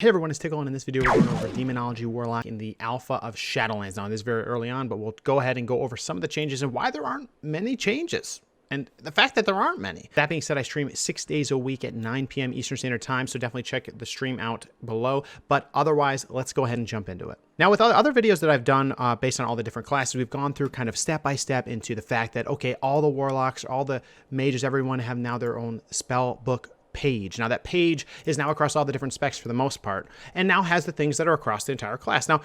Hey everyone, it's Tiqqle, and in this video we're going over Demonology Warlock in the alpha of Shadowlands. Now, this is very early on, but we'll go ahead and go over some of the changes and why there aren't many changes. And the fact that there aren't many. That being said, I stream 6 days a week at 9 p.m. Eastern Standard Time, so definitely check the stream out below. But otherwise, let's go ahead and jump into it. Now, with other videos that I've done based on all the different classes, we've gone through kind of step by step into the fact that, okay, all the warlocks, all the mages, everyone have now their own spell book page. Now that page is now across all the different specs for the most part, and now has the things that are across the entire class. Now,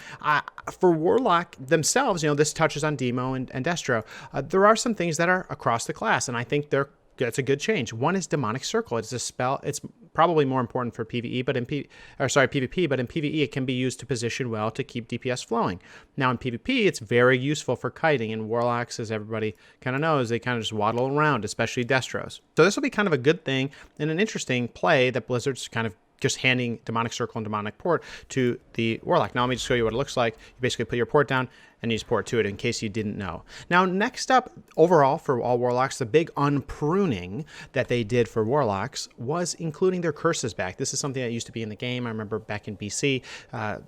for Warlock themselves, you know, this touches on Demo and Destro. There are some things that are across the class, and I think that's a good change. One is Demonic Circle. It's a spell. It's probably more important for PvE, but in PvP, but in PvE it can be used to position well to keep DPS flowing. Now in PvP, it's very useful for kiting, and Warlocks, as everybody kind of knows, they kind of just waddle around, especially Destros. So this will be kind of a good thing and an interesting play that Blizzard's kind of just handing Demonic Circle and Demonic Port to the Warlock. Now let me just show you what it looks like. You basically put your port down and you just port to it in case you didn't know. Now next up, overall for all Warlocks, the big unpruning that they did for Warlocks was including their curses back. This is something that used to be in the game. I remember back in BC,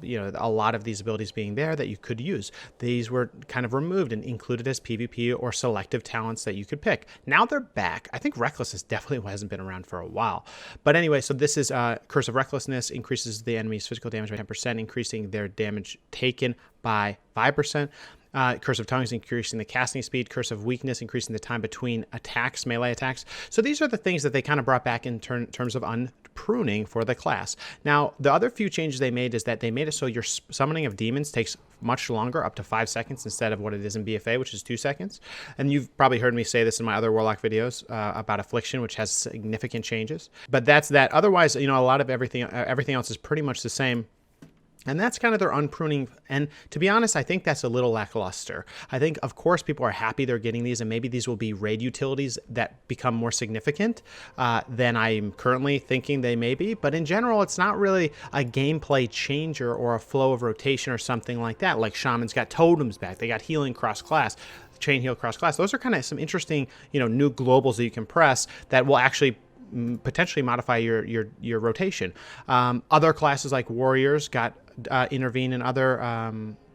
you know, a lot of these abilities being there that you could use. These were kind of removed and included as PvP or selective talents that you could pick. Now they're back. I think Recklessness definitely hasn't been around for a while. But anyway, so this is Curse of Recklessness, increases the enemy's physical damage by 10%, increasing their damage taken by 5%. Curse of Tongues, increasing the casting speed. Curse of Weakness, increasing the time between attacks, melee attacks. So these are the things that they kind of brought back in terms of unpruning for the class. Now, the other few changes they made is that they made it so your summoning of demons takes much longer, up to 5 seconds instead of what it is in BFA, which is 2 seconds. And you've probably heard me say this in my other Warlock videos about Affliction, which has significant changes. But that's that. Otherwise, you know, a lot of everything else is pretty much the same. And that's kind of their unpruning. And to be honest, I think that's a little lackluster. I think, of course, people are happy they're getting these, and maybe these will be raid utilities that become more significant than I'm currently thinking they may be. But in general, it's not really a gameplay changer or a flow of rotation or something like that. Like Shaman's got totems back. They got healing cross-class, chain heal cross-class. Those are kind of some interesting, you know, new globals that you can press that will actually potentially modify your rotation. Other classes like Warriors got intervene in other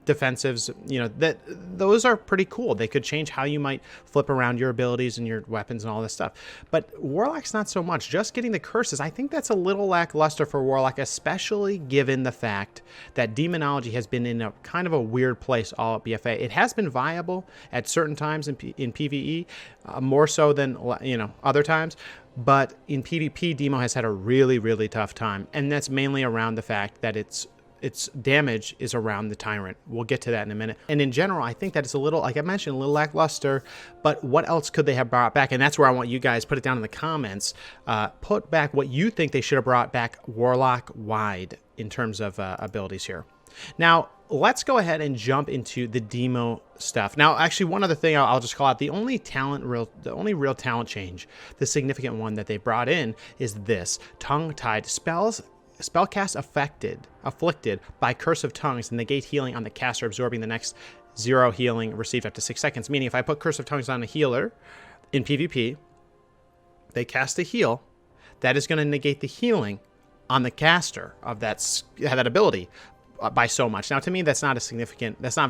defensives, you know, those are pretty cool. They could change how you might flip around your abilities and your weapons and all this stuff. But Warlock's not so much. Just getting the curses, I think that's a little lackluster for Warlock, especially given the fact that Demonology has been in a kind of a weird place all at BFA. It has been viable at certain times in PvE, more so than, you know, other times. But in PvP, Demo has had a really, really tough time. And that's mainly around the fact that its damage is around the Tyrant. We'll get to that in a minute. And in general, I think that it's a little, like I mentioned, a little lackluster, but what else could they have brought back? And that's where I want you guys, put it down in the comments, put back what you think they should have brought back Warlock-wide in terms of abilities here. Now, let's go ahead and jump into the Demo stuff. Now, actually, one other thing I'll just call out, the only real talent change, the significant one that they brought in is this, Tongue-Tied spells. Spellcast afflicted by Curse of Tongues and negate healing on the caster, absorbing the next 0 healing received up to 6 seconds. Meaning if I put Curse of Tongues on a healer in PvP, they cast a heal, that is going to negate the healing on the caster of that ability by so much. Now, to me, that's not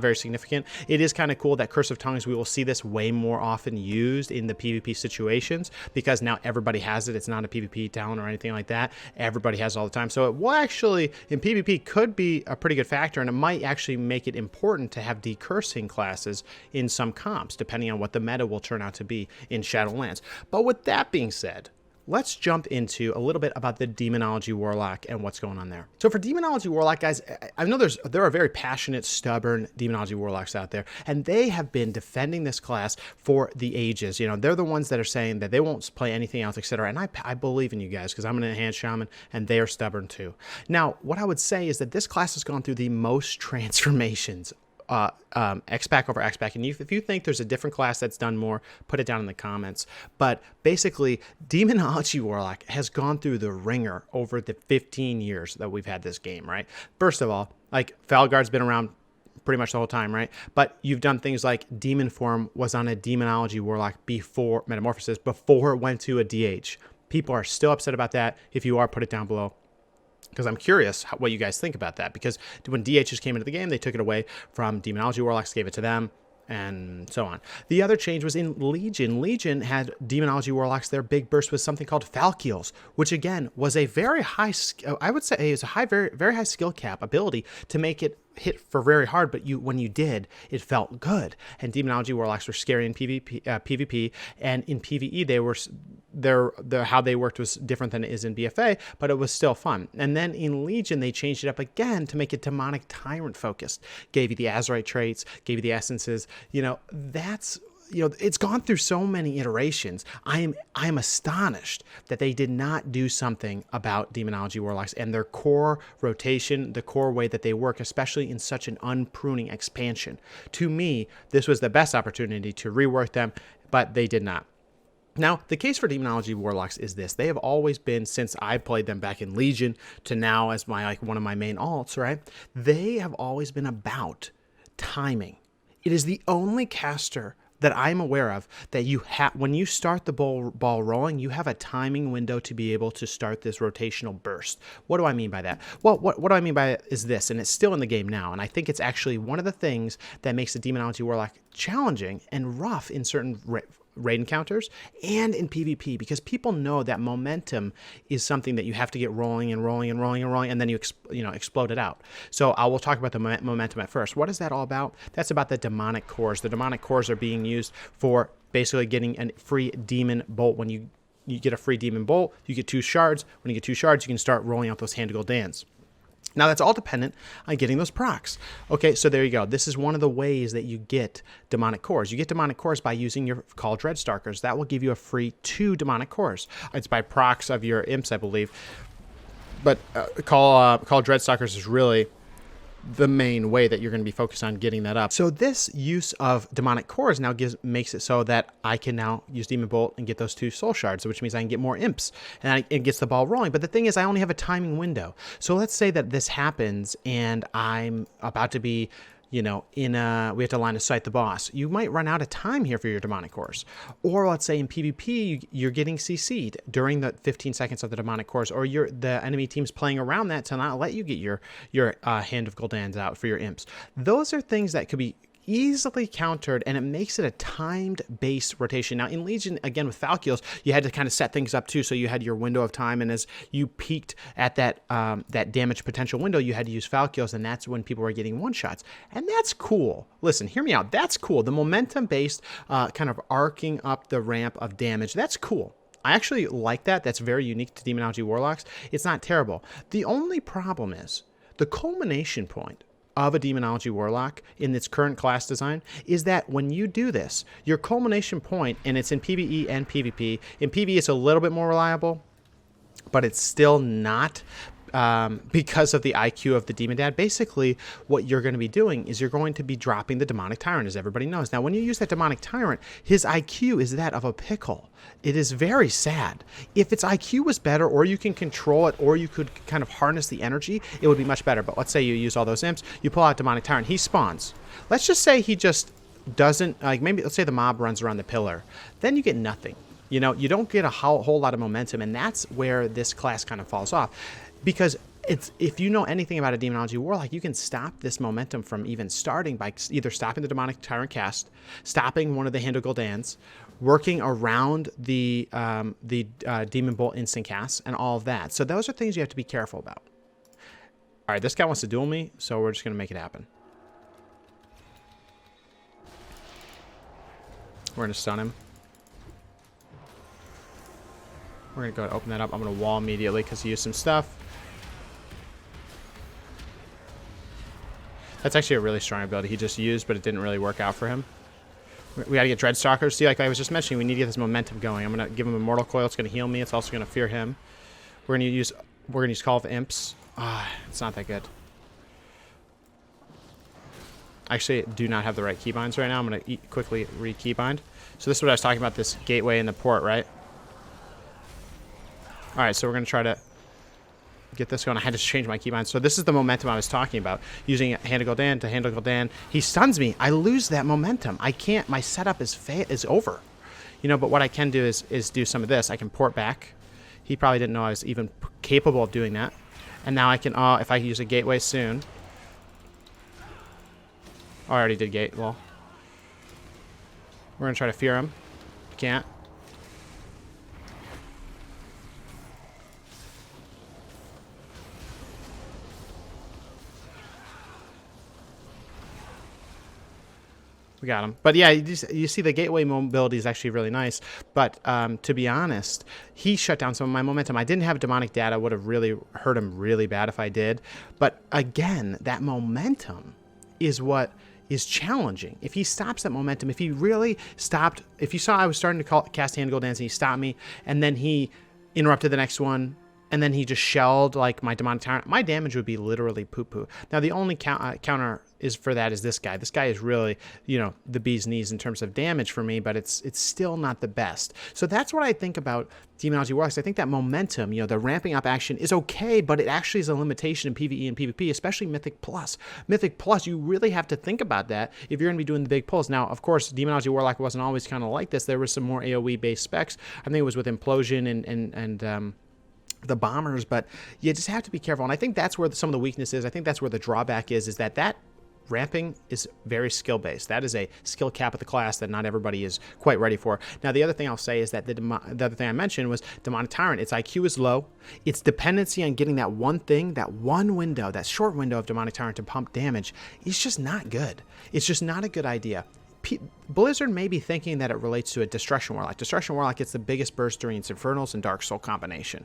very significant. It is kind of cool that Curse of Tongues, we will see this way more often used in the PvP situations because now everybody has it. It's not a PvP talent or anything like that. Everybody has it all the time. So it will actually, in PvP, could be a pretty good factor, and it might actually make it important to have decursing classes in some comps, depending on what the meta will turn out to be in Shadowlands. But with that being said, let's jump into a little bit about the Demonology Warlock and what's going on there. So for Demonology Warlock, guys, I know there are very passionate, stubborn Demonology Warlocks out there, and they have been defending this class for the ages. You know, they're the ones that are saying that they won't play anything else, etc. And I believe in you guys because I'm an enhanced shaman, and they are stubborn too. Now, what I would say is that this class has gone through the most transformations X-Pack over X-Pack. And if you think there's a different class that's done more, put it down in the comments. But basically, Demonology Warlock has gone through the ringer over the 15 years that we've had this game, right? First of all, like, Falguard's been around pretty much the whole time, right? But you've done things like Demon Form was on a Demonology Warlock before Metamorphosis, before it went to a DH. People are still upset about that. If you are, put it down below. because I'm curious what you guys think about that. Because when DHs came into the game, they took it away from Demonology Warlocks, gave it to them, and so on. The other change was in Legion. Legion had Demonology Warlocks. Their big burst was something called Falchiels, which again was a very high, I would say it was a very high skill cap ability to make it hit for very hard, but when you did, it felt good. And Demonology Warlocks were scary in PvP, and in PvE they were how they worked was different than it is in BFA, but it was still fun. And then in Legion they changed it up again to make it demonic tyrant focused. Gave you the Azerite traits, gave you the essences. It's gone through so many iterations. I am astonished that they did not do something about Demonology Warlocks and their core rotation, the core way that they work, especially in such an unpruning expansion. To me, this was the best opportunity to rework them, but they did not. Now, the case for Demonology Warlocks is this. They have always been, since I played them back in Legion to now as one of my main alts, right? They have always been about timing. It is the only caster that I'm aware of that when you start the ball rolling, you have a timing window to be able to start this rotational burst. What do I mean by that? Well, what I mean by it is this, and it's still in the game now, and I think it's actually one of the things that makes the Demonology Warlock challenging and rough in certain raid encounters and in PvP, because people know that momentum is something that you have to get rolling and rolling and rolling and rolling, and then you explode it out. So I will talk about the momentum at first. What is that all about? That's about the demonic cores. The demonic cores are being used for basically getting a free demon bolt. When you get a free demon bolt, you get 2 shards. When you get 2 shards, you can start rolling out those Hand to Gul'dans. Now, that's all dependent on getting those procs. Okay, so there you go. This is one of the ways that you get demonic cores. You get demonic cores by using your Call Dreadstalkers. That will give you a free 2 demonic cores. It's by procs of your imps, I believe. But Call Dreadstalkers is really the main way that you're going to be focused on getting that up. So this use of demonic cores now makes it so that I can now use Demon Bolt and get those 2 soul shards, which means I can get more imps, and it gets the ball rolling. But the thing is, I only have a timing window. So let's say that this happens and I'm about to be we have to line of sight the boss. You might run out of time here for your demonic cores. Or let's say in PvP, you're getting CC'd during the 15 seconds of the demonic cores, or the enemy team's playing around that to not let you get your Hand of Gul'dans out for your imps. Those are things that could be easily countered, and it makes it a timed based rotation. Now in Legion, again with Falchiels, you had to kind of set things up too, so you had your window of time, and as you peaked at that damage potential window, you had to use Falchiels, and that's when people were getting one-shots, and that's cool. Listen, hear me out, that's cool. The momentum based kind of arcing up the ramp of damage, that's cool. I actually like that. That's very unique to Demonology Warlocks. It's not terrible. The only problem is the culmination point of a Demonology Warlock in its current class design is that when you do this, your culmination point, and it's in PvE and PvP. In PvE, it's a little bit more reliable, but it's still not because of the IQ of the Demon Dad. Basically, what you're going to be doing is you're going to be dropping the Demonic Tyrant, as everybody knows. Now, when you use that Demonic Tyrant, his IQ is that of a pickle. It is very sad. If its IQ was better, or you can control it, or you could kind of harness the energy, it would be much better. But let's say you use all those imps, you pull out Demonic Tyrant, he spawns. Let's just say he just doesn't, maybe let's say the mob runs around the pillar. Then you get nothing. You don't get a whole lot of momentum, and that's where this class kind of falls off. Because if you know anything about a Demonology Warlock, you can stop this momentum from even starting by either stopping the Demonic Tyrant cast, stopping one of the Hand of Gul'dans, working around the Demon Bolt instant cast, and all of that. So those are things you have to be careful about. All right, this guy wants to duel me, so we're just going to make it happen. We're going to stun him. We're going to go open that up. I'm going to wall immediately because he used some stuff. That's actually a really strong ability he just used, but it didn't really work out for him. We got to get Dreadstalkers. See, like I was just mentioning, we need to get this momentum going. I'm going to give him a Mortal Coil. It's going to heal me. It's also going to fear him. We're going to use Call of Imps. It's not that good. I actually do not have the right keybinds right now. I'm going to quickly re-keybind. So this is what I was talking about, this gateway in the port, right? All right, so we're going to try to get this going. I had to change my keybind. So this is the momentum I was talking about. Using Hand of Gul'dan to Hand of Gul'dan. He stuns me. I lose that momentum. I can't. My setup is over. But what I can do is do some of this. I can port back. He probably didn't know I was even capable of doing that. And now I can, if I use a gateway soon. Oh, I already did gate. Well, we're going to try to fear him. Can't. We got him. But yeah, you see the gateway mobility is actually really nice. But to be honest, he shut down some of my momentum. I didn't have demonic data. Would have really hurt him really bad if I did. But again, that momentum is what is challenging. If he stops that momentum, if he really stopped, if you saw I was starting to cast Hand Gold Dance and he stopped me, and then he interrupted the next one, and then he just shelled like my demonic tyrant, my damage would be literally poo-poo. Now the only counter is for that is this guy. This guy is really, you know, the bee's knees in terms of damage for me, but it's still not the best. So that's what I think about Demonology Warlocks. I think that momentum, you know, the ramping up action is okay, but it actually is a limitation in PvE and PvP, especially Mythic Plus. Mythic Plus, you really have to think about that if you're going to be doing the big pulls. Now, of course, Demonology Warlock wasn't always kind of like this. There was some more AoE-based specs. I think it was with Implosion and the bombers, but you just have to be careful. And I think that's where some of the weakness is. I think that's where the drawback is that ramping is very skill-based. That is a skill cap of the class that not everybody is quite ready for. Now, the other thing I'll say is that the other thing I mentioned was Demonic Tyrant. Its IQ is low. Its dependency on getting that one thing, that one window, that short window of Demonic Tyrant to pump damage is just not good. It's just not a good idea. Blizzard may be thinking that it relates to a Destruction Warlock. Destruction Warlock gets the biggest burst during its Infernals and Dark Soul combination.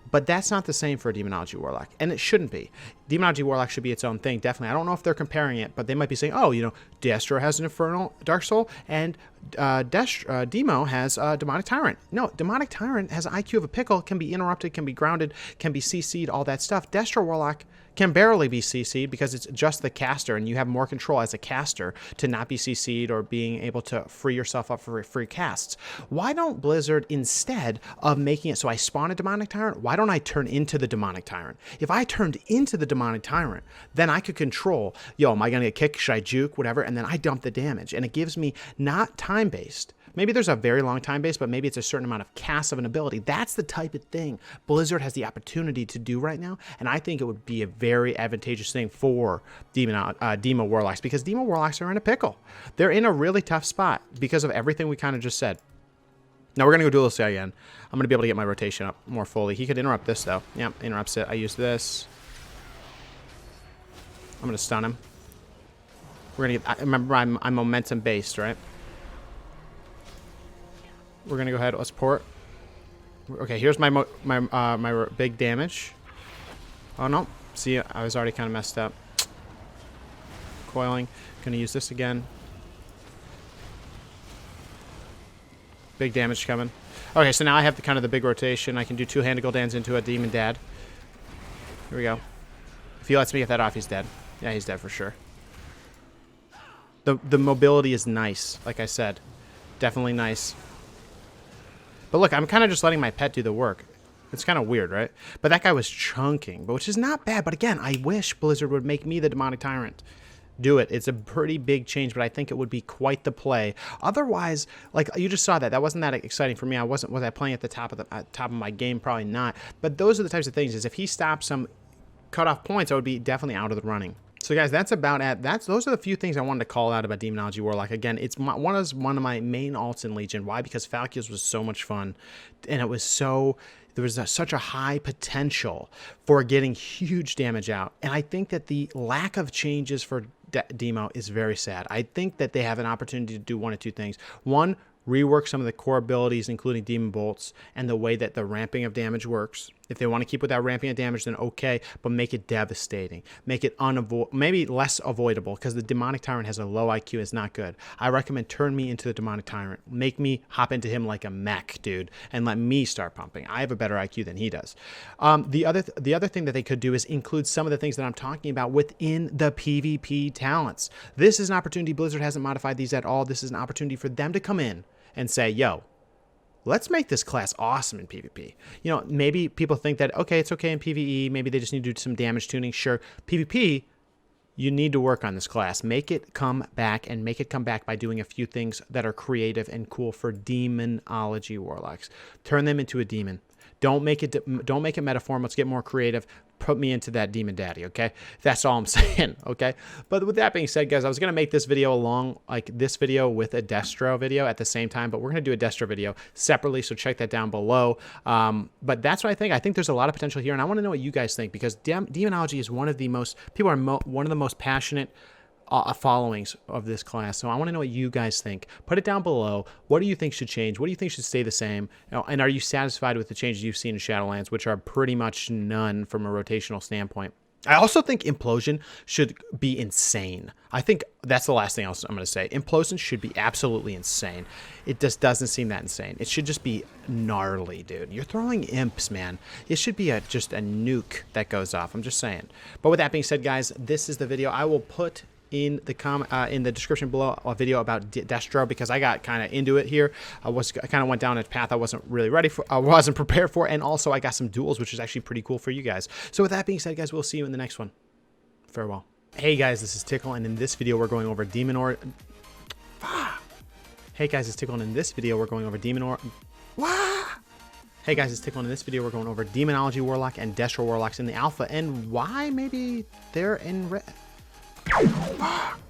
But that's not the same for a Demonology Warlock, and it shouldn't be. Demonology Warlock should be its own thing, definitely. I don't know if they're comparing it, but they might be saying, oh, you know, Destro has an Infernal Dark Soul, and Demo has Demonic Tyrant. No, Demonic Tyrant has IQ of a pickle, can be interrupted, can be grounded, can be CC'd, all that stuff. Destro Warlock can barely be CC'd because it's just the caster, and you have more control as a caster to not be CC'd or being able to free yourself up for free casts. Why don't Blizzard, instead of making it so I spawn a Demonic Tyrant, why don't I turn into the Demonic Tyrant? If I turned into the Demonic Tyrant, then I could control, yo, am I going to get kicked? Should I juke? Whatever. And then I dump the damage. And it gives me not time-based. Maybe there's a very long time base, but maybe it's a certain amount of cast of an ability. That's the type of thing Blizzard has the opportunity to do right now, and I think it would be a very advantageous thing for Demo Warlocks, because Demo Warlocks are in a pickle. They're in a really tough spot because of everything we kind of just said. Now we're going to go Duelist again. I'm going to be able to get my rotation up more fully. He could interrupt this, though. Yep, interrupts it. I use this. I'm going to stun him. We're going to get... Remember, I'm momentum-based, right? We're gonna go ahead. Let's port. Okay, here's my big damage. Oh no! See, I was already kind of messed up. Coiling. Gonna use this again. Big damage coming. Okay, so now I have the kind of the big rotation. I can do two Hand Gold Dance into a Demon Dad. Here we go. If he lets me get that off, he's dead. Yeah, he's dead for sure. The mobility is nice, like I said. Definitely nice. But look, I'm kind of just letting my pet do the work. It's kind of weird, right? But that guy was chunking, which is not bad. But again, I wish Blizzard would make me the Demonic Tyrant. Do it. It's a pretty big change, but I think it would be quite the play. Otherwise, like you just saw that wasn't that exciting for me. Was I playing at the top of my game? Probably not. But those are the types of things. Is if he stops some cutoff points, I would be definitely out of the running. So guys, that's about it. Those are the few things I wanted to call out about Demonology Warlock. Again, it's one of my main alts in Legion. Why? Because Falcius was so much fun, and it was there was such a high potential for getting huge damage out. And I think that the lack of changes for Demo is very sad. I think that they have an opportunity to do one of two things. One, rework some of the core abilities, including Demon Bolts, and the way that the ramping of damage works. If they want to keep with that ramping of damage, then okay, but make it devastating. Make it maybe less avoidable, because the Demonic Tyrant has a low IQ. It's not good. I recommend turn me into the Demonic Tyrant. Make me hop into him like a mech, dude, and let me start pumping. I have a better IQ than he does. The other thing that they could do is include some of the things that I'm talking about within the PvP talents. This is an opportunity. Blizzard hasn't modified these at all. This is an opportunity for them to come in and say, yo, let's make this class awesome in PvP. You know, maybe people think that, okay, it's okay in PvE. Maybe they just need to do some damage tuning. Sure. PvP, you need to work on this class. Make it come back, and make it come back by doing a few things that are creative and cool for Demonology Warlocks. Turn them into a demon. Don't make it metaform. Let's get more creative. put me into that demon daddy, okay? That's all I'm saying, okay? But with that being said, guys, I was going to make this video along, like this video with a Destro video at the same time, but we're going to do a Destro video separately, so check that down below. But that's what I think. I think there's a lot of potential here, and I want to know what you guys think, because demonology is one of the most, people are one of the most passionate followings of this class. So I want to know what you guys think. Put it down below. What do you think should change? What do you think should stay the same? And are you satisfied with the changes you've seen in Shadowlands, which are pretty much none from a rotational standpoint? I also think Implosion should be insane. I think that's the last thing else I'm going to say. Implosion should be absolutely insane. It just doesn't seem that insane. It should just be gnarly, dude. You're throwing imps, man. It should be just a nuke that goes off. I'm just saying. But with that being said, guys, this is the video. I will put in the description below a video about Destro, because I got kind of into it here. I kind of went down a path I wasn't really ready for, I wasn't prepared for, and also I got some duels, which is actually pretty cool for you guys. So with that being said, guys, we'll see you in the next one. Farewell. Hey guys, this is Tiqqle, and in this video we're going over Hey guys, it's Tiqqle, and in this video we're going over Hey guys, it's Tiqqle, and in this video we're going over Demonology Warlock and Destro Warlocks in the Alpha, and why maybe they're in red. Fuck.